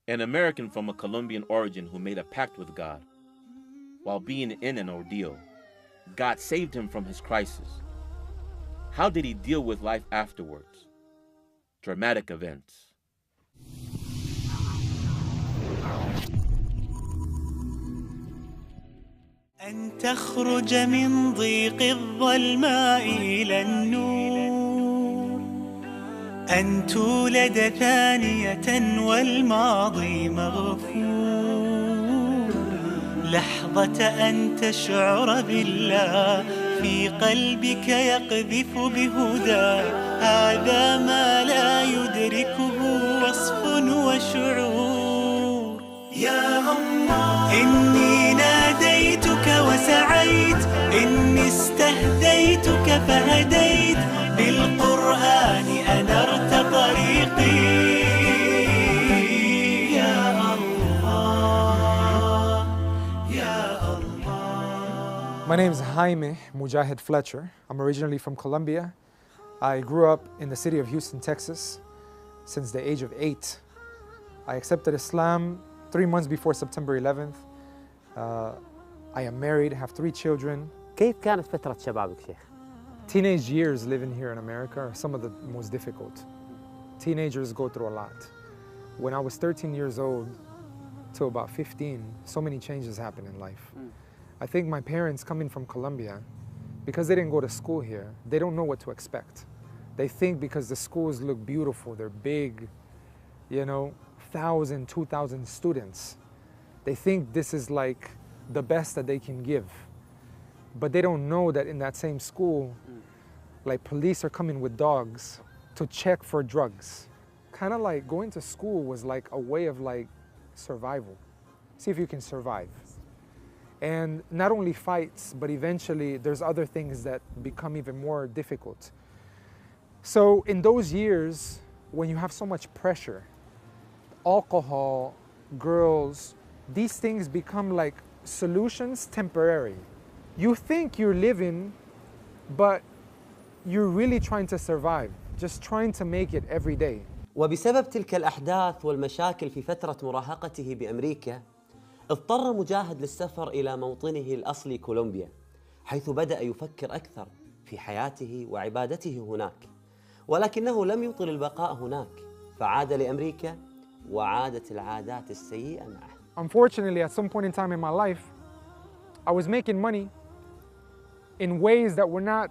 An American from a Colombian origin who made a pact with God. While being in an ordeal, God saved him from his crisis. How did he deal with life afterwards? Dramatic events. أن تخرج من ضيق الظلماء إلى النور، أن تولد ثانية والماضي مغفور، لحظة أن تشعر بالله في قلبك يقذف بهدى، هذا ما لا يدركه وصف وشعور. يا الله إني ناديتك وسعيت، إني استهديتك فهديت، بالقرآن أنرت طريقي. يا الله يا الله. My name is Mujahid Fletcher. I'm originally from Colombia. I grew up in the city of Houston, Texas since the age of 8. I accepted Islam 3 months before September 11th. I am married, have 3 children. كيف كانت فترة شبابك شيخ؟ Teenage years living here in America are some of the most difficult. Teenagers go through a lot. When I was 13 years old to about 15, so many changes happen in life. I think my parents coming from Colombia, because they didn't go to school here, they don't know what to expect. They think because the schools look beautiful, they're big, you know, 1,000, 2,000 students. They think this is like the best that they can give. But they don't know that in that same school, like police are coming with dogs to check for drugs. Kind of like going to school was like a way of like survival. See if you can survive. And not only fights, but eventually there's other things that become even more difficult. So in those years, when you have so much pressure, alcohol, girls, these things become like solutions temporary. You think you're living, but you're really trying to survive, just trying to make it every day. وبسبب تلك الأحداث والمشاكل في فترة مراهقته بأمريكا، اضطر مجاهد للسفر إلى موطنه الأصلي كولومبيا، حيث بدأ يفكر أكثر في حياته وعبادته هناك، ولكنه لم يطل البقاء هناك، فعاد لأمريكا وعادت العادات السيئة معه. Unfortunately, at some point in time in my life, I was making money in ways that were not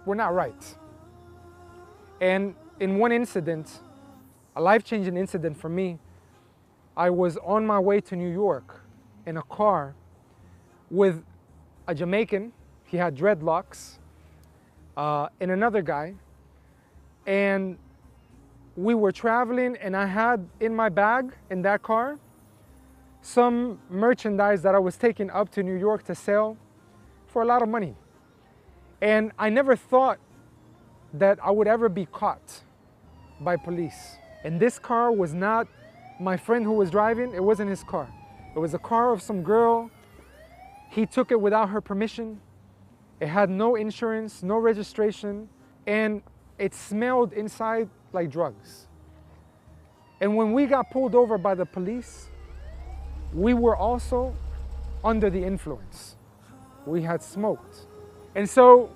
right. And in one incident, a life-changing incident for me, I was on my way to New York in a car with a Jamaican, he had dreadlocks, and another guy, and we were traveling, and I had in my bag in that car some merchandise that I was taking up to New York to sell for a lot of money. And I never thought that I would ever be caught by police. And this car was not my friend who was driving, it wasn't his car. It was a car of some girl. He took it without her permission. It had no insurance, no registration, and it smelled inside like drugs. And when we got pulled over by the police, we were also under the influence. We had smoked. And so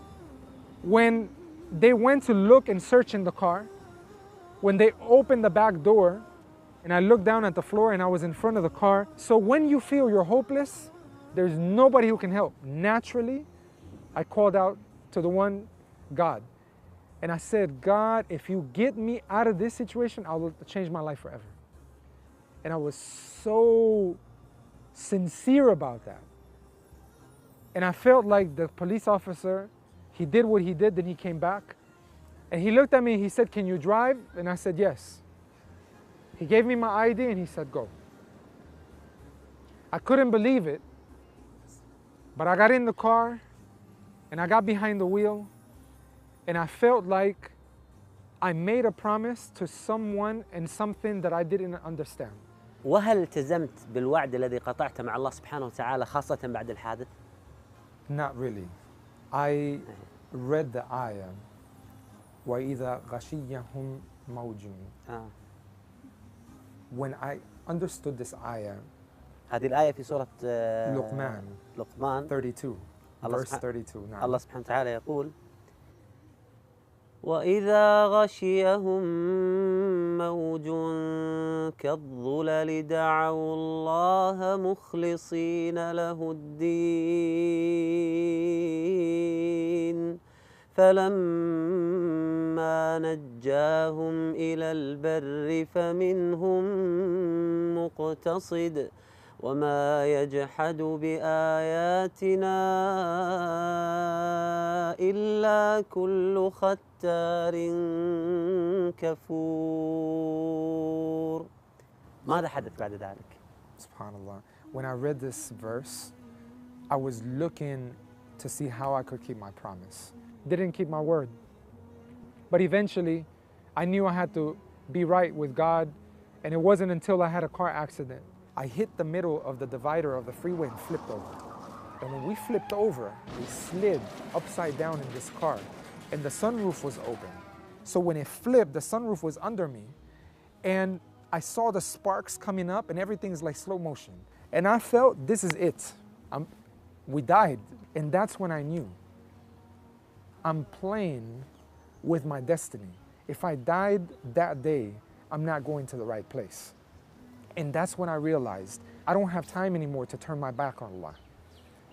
when they went to look and search in the car, when they opened the back door, and I looked down at the floor and I was in front of the car. So when you feel you're hopeless, there's nobody who can help. Naturally, I called out to the one, God. And I said, God, if you get me out of this situation, I will change my life forever. And I was so sincere about that. And I felt like the police officer, he did what he did, then he came back. And he looked at me and he said, can you drive? And I said, yes. He gave me my ID and he said, go. I couldn't believe it, but I got in the car and I got behind the wheel and I felt like I made a promise to someone and something that I didn't understand. وهل التزمت بالوعد الذي قطعته مع الله سبحانه وتعالى خاصة بعد الحادث؟ Not really. I read the ayah, وَإِذَا غَشِيَّهُمْ مَوْجٌ. when I understood this ayah, هذه الآية في سورة لقمان لقمان 32, verse 32. نعم. الله سبحانه وتعالى يقول: وإذا غشيهم موج كالظلل دعوا الله مخلصين له الدين فلما نجاهم إلى البر فمنهم مقتصد وما يجحد بآياتنا إلا كل ختار كفور. ماذا حدث بعد ذلك؟ Subhanallah. When I read this verse, I was looking to see how I could keep my promise. Didn't keep my word. But eventually, I knew I had to be right with God, and it wasn't until I had a car accident. I hit the middle of the divider of the freeway and flipped over. And when we flipped over, we slid upside down in this car, and the sunroof was open. So when it flipped, the sunroof was under me, and I saw the sparks coming up, and everything's like slow motion. And I felt, this is it. We died. And that's when I knew I'm playing with my destiny. If I died that day, I'm not going to the right place. And that's when I realized I don't have time anymore to turn my back on Allah.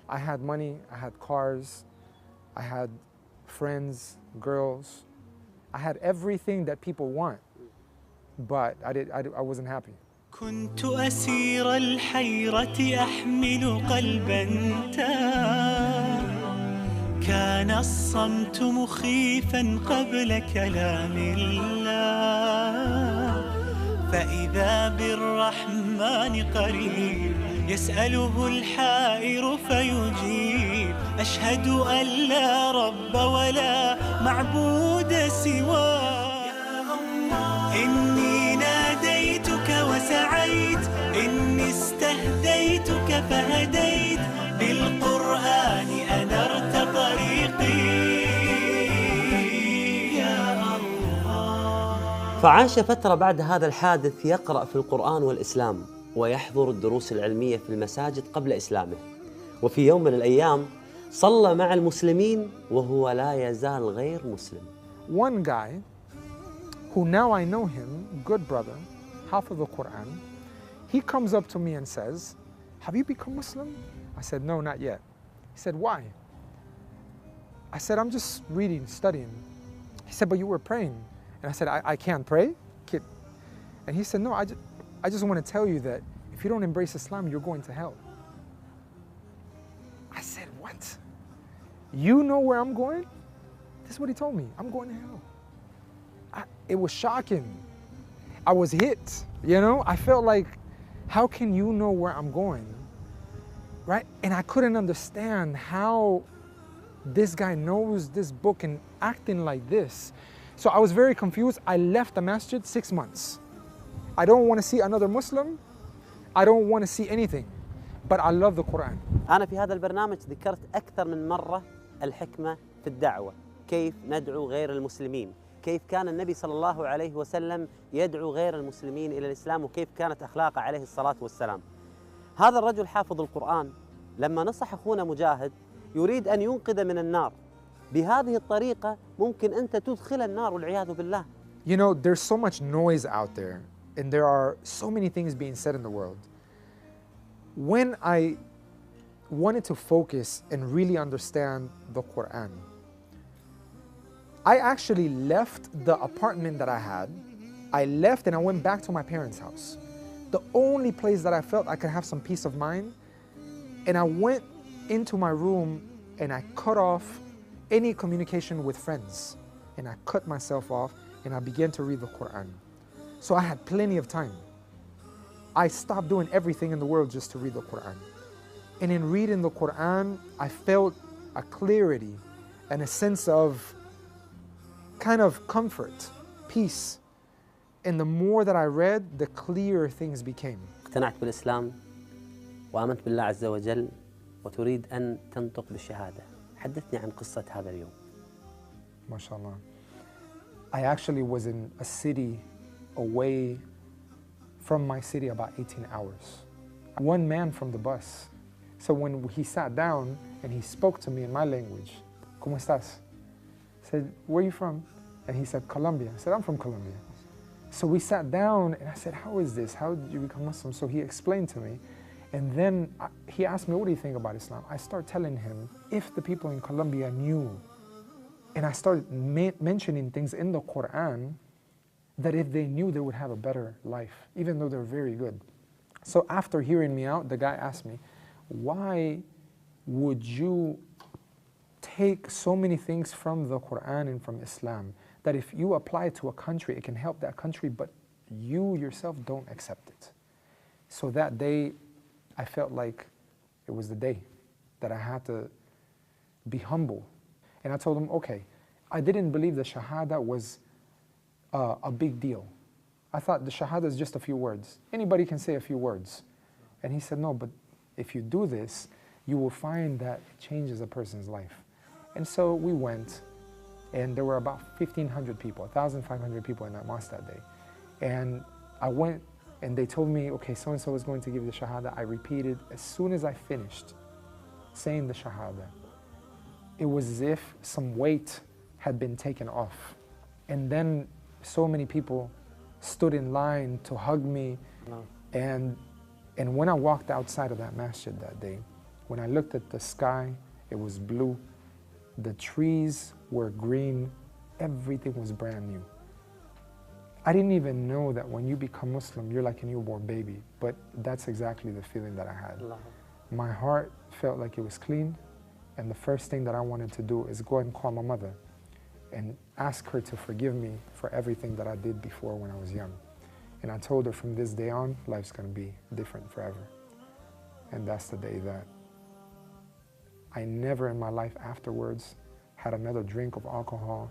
I had money, I had cars, I had friends, girls. I had everything that people want, but I wasn't happy. كنت أسير الحيرة أحمل قلبا تاه كان الصمت مخيفا قبل كلام الله فإذا بالرحمن قريب يسأله الحائر فيجيب أشهد أن لا رب ولا معبود سواه يا الله إني ناديتك وسعيت إني استهديتك فهديت بالقرآن أنرت طريقي يا الله. فعاش فترة بعد هذا الحادث يقرأ في القرآن والإسلام ويحضر الدروس العلمية في المساجد قبل إسلامه. وفي يوم من الأيام صلى مع المسلمين وهو لا يزال غير مسلم. One guy who now I know him, good brother, half of the Quran, he comes up to me and says, have you become Muslim? I said, no, not yet. He said, why? I said, I'm just reading, studying. He said, but you were praying. And I said, I can't pray? And he said, no, I just want to tell you that if you don't embrace Islam, you're going to hell. I said, what? You know where I'm going? This is what he told me. I'm going to hell. It was shocking. I was hit, you know? I felt like, how can you know where I'm going? Right? And I couldn't understand how this guy knows this book and acting like this. So I was very confused. I left the masjid 6 months. I don't want to see another Muslim. I don't want to see anything. But I love the Quran. أنا في هذا البرنامج ذكرت أكثر من مرة الحكمة في الدعوة، كيف ندعو غير المسلمين، كيف كان النبي صلى الله عليه وسلم يدعو غير المسلمين إلى الإسلام، وكيف كانت أخلاقه عليه الصلاة والسلام. هذا الرجل حافظ القرآن لما نصح أخونا مجاهد يريد أن ينقذ من النار. بهذه الطريقة ممكن أنت تدخل النار والعياذ بالله. You know, there's so much noise out there, and there are so many things being said in the world. When I wanted to focus and really understand the Quran, I actually left the apartment that I had. I left and I went back to my parents' house. The only place that I felt I could have some peace of mind. And I went into my room and I cut off any communication with friends. And I cut myself off and I began to read the Quran. So I had plenty of time. I stopped doing everything in the world just to read the Quran. And in reading the Quran, I felt a clarity and a sense of kind of comfort, peace. And the more that I read, the clearer things became. اقتنعت بالإسلام وآمنت بالله عز وجل وتريد أن تنطق بالشهادة. حدثني عن قصة هذا اليوم. MashaAllah. I actually was in a city away from my city about 18 hours. One man from the bus. So when he sat down and he spoke to me in my language, ¿Cómo estás? I said, where are you from? And he said, Colombia. I said, I'm from Colombia. So we sat down and I said, how is this? How did you become Muslim? So he explained to me. And then he asked me, what do you think about Islam? I started telling him, if the people in Colombia knew, and I started mentioning things in the Quran, that if they knew, they would have a better life, even though they're very good. So after hearing me out, the guy asked me, why would you take so many things from the Quran and from Islam, that if you apply it to a country, it can help that country, but you yourself don't accept it? So that day, I felt like it was the day that I had to be humble. And I told him, okay, I didn't believe the Shahada was a big deal. I thought the Shahada is just a few words. Anybody can say a few words. And he said, no, but if you do this, you will find that it changes a person's life. And so we went, and there were about 1,500 people, 1,500 people in that mosque that day. And I went, and they told me, okay, so-and-so is going to give the Shahada. I repeated. As soon as I finished saying the Shahada, it was as if some weight had been taken off. And then so many people stood in line to hug me. Wow. And when I walked outside of that masjid that day, when I looked at the sky, it was blue. The trees were green. Everything was brand new. I didn't even know that when you become Muslim, you're like a newborn baby. But that's exactly the feeling that I had. Allah. My heart felt like it was clean. And the first thing that I wanted to do is go and call my mother and ask her to forgive me for everything that I did before when I was young. And I told her from this day on, life's gonna be different forever. And that's the day that I never in my life afterwards had another drink of alcohol,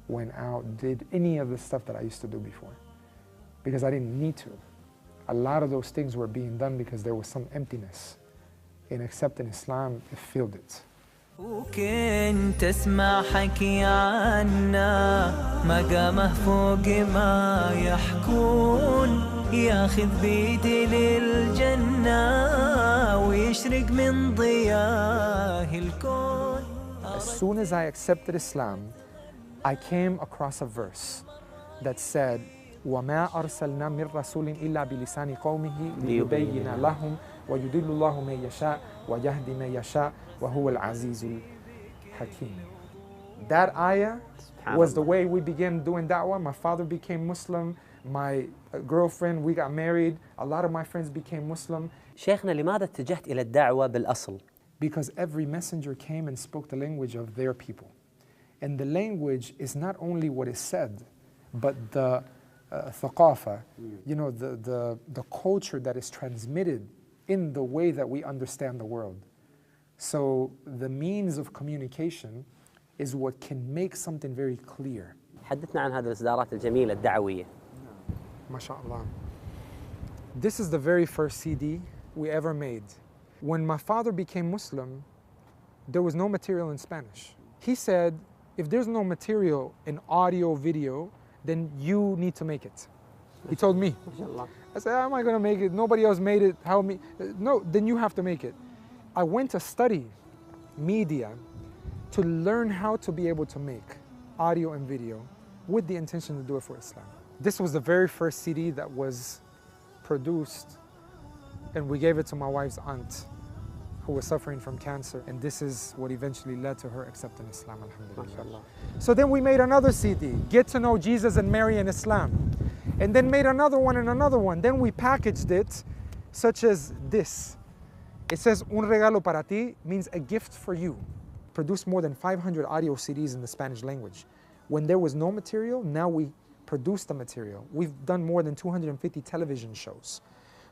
went out, did any of the stuff that I used to do before. Because I didn't need to. A lot of those things were being done because there was some emptiness. In accepting Islam, it filled it. وكنت اسمع حكي عنا مقامه فوق ما يحكون ياخذ بيدي للجنة ويشرق من ضياه الكون. As soon as I accepted Islam, I came across a verse that said, وَمَا أَرْسَلْنَا مِن رَسُولٍ إِلَّا بِلِسَانِ قَوْمِهِ لِيُبَيِّنَ لَهُمْ وَيُضِلُّ اللَّهُ مَن يَشَاءُ وَيَهْدِي مَن يَشَاءُ وَهُوَ الْعَزِيزُ الْحَكِيمُ. That ayah was the way we began doing da'wah. My father became Muslim. My girlfriend, we got married. A lot of my friends became Muslim. شيخنا لماذا اتجهت إلى الدعوة بالأصل؟ Because every messenger came and spoke the language of their people. And the language is not only what is said, but the thaqafa, you know, the culture that is transmitted in the way that we understand the world. So the means of communication is what can make something very clear. حدثنا عن هذه الإصدارات الجميلة الدعوية. ما شاء الله. This is the very first CD we ever made. When my father became Muslim, there was no material in Spanish. He said, if there's no material in audio, video, then you need to make it. He told me. I said, how am I going to make it? Nobody else made it. How me? No, then you have to make it. I went to study media to learn how to be able to make audio and video with the intention to do it for Islam. This was the very first CD that was produced, and we gave it to my wife's aunt who was suffering from cancer, and this is what eventually led to her accepting Islam, alhamdulillah. So then we made another CD, Get to Know Jesus and Mary in Islam, and then made another one and another one. Then we packaged it such as this. It says, Un regalo para ti, means a gift for you. Produced more than 500 audio CDs in the Spanish language. When there was no material, now we produce the material. We've done more than 250 television shows.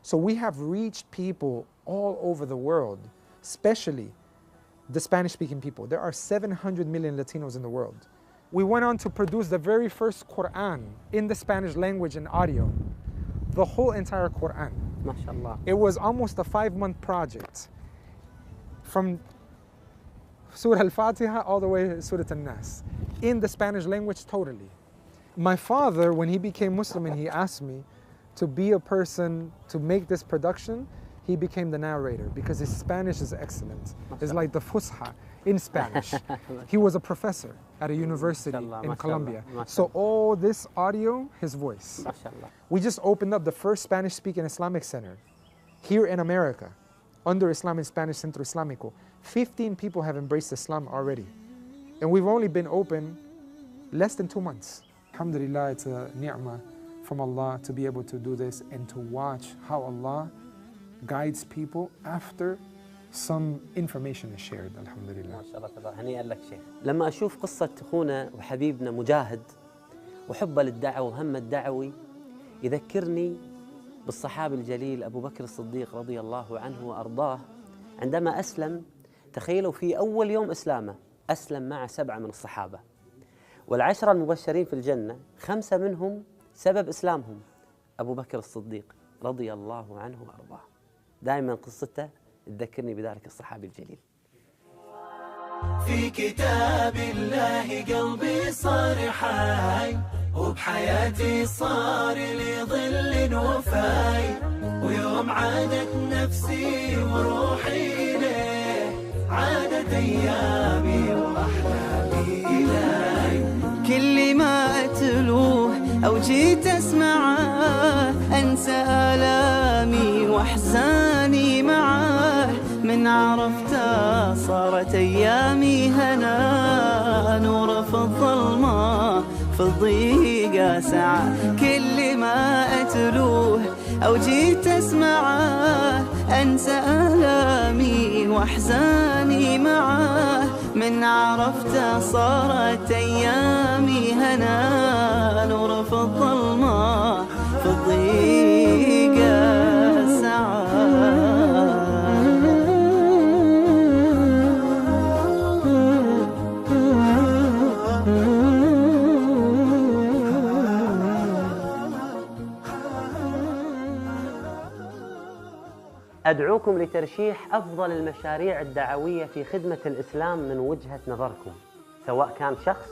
So we have reached people all over the world, especially the Spanish-speaking people. There are 700 million Latinos in the world. We went on to produce the very first Quran in the Spanish language and audio, the whole entire Quran. MashaAllah. It was almost a 5-month project, from Surah Al-Fatiha all the way to Surah Al-Nas, in the Spanish language totally. My father, when he became Muslim and he asked me, to be a person, to make this production, he became the narrator because his Spanish is excellent. It's like the Fusha in Spanish. He was a professor at a university in Colombia. So all this audio, his voice. We just opened up the first Spanish-speaking Islamic center here in America, under Islamic Spanish Centro Islamico. 15 people have embraced Islam already. And we've only been open less than 2 months. Alhamdulillah, it's a ni'mah from Allah to be able to do this and to watch how Allah guides people after some information is shared. Alhamdulillah. ما شاء الله تبارك. هنيئا لك شيخ. لما أشوف قصة أخونا وحبيبنا مجاهد وحبه للدعوة وهمه الدعوي يذكرني بالصحابي الجليل أبو بكر الصديق رضي الله عنه وأرضاه. عندما أسلم، تخيلوا في أول يوم إسلامه أسلم مع 7 من الصحابة، وال10 المبشرين في الجنة 5 منهم سبب إسلامهم أبو بكر الصديق رضي الله عنه وأرضاه. دائما قصته تذكرني بذلك الصحابي الجليل. في كتاب الله قلبي صار حي، وبحياتي صار لي ظل وفاي، ويوم عادت نفسي وروحي إليه عادت أيامي وأحلامي إليه. كل ما أتلوه أو جيت أسمعه أنسى آلامي وأحزاني معاه، من عرفته صارت أيامي هنا، نور في الظلمة في الضيقة ساعة. كل ما أتلوه أو جيت أسمعه أنسى آلامي وأحزاني معاه، من عرفته صارت أيامي هنا، نور في الظلمة في الضيقة ساعة. أدعوكم لترشيح أفضل المشاريع الدعوية في خدمة الإسلام من وجهة نظركم، سواء كان شخص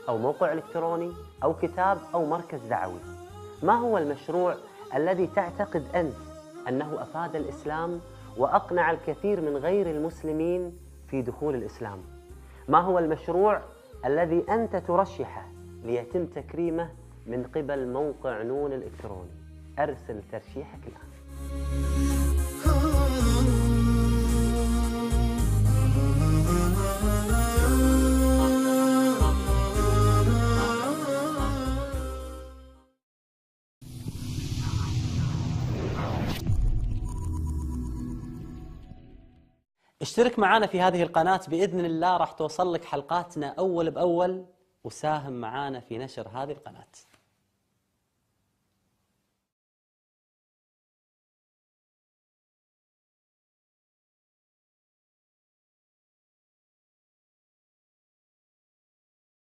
أو موقع إلكتروني أو كتاب أو مركز دعوي. ما هو المشروع الذي تعتقد أنت أنه أفاد الإسلام وأقنع الكثير من غير المسلمين في دخول الإسلام؟ ما هو المشروع الذي أنت ترشحه ليتم تكريمه من قبل موقع نون الإلكتروني؟ أرسل ترشيحك الآن. اشترك معنا في هذه القناة بإذن الله، راح توصل لك حلقاتنا أول بأول، وساهم معنا في نشر هذه القناة.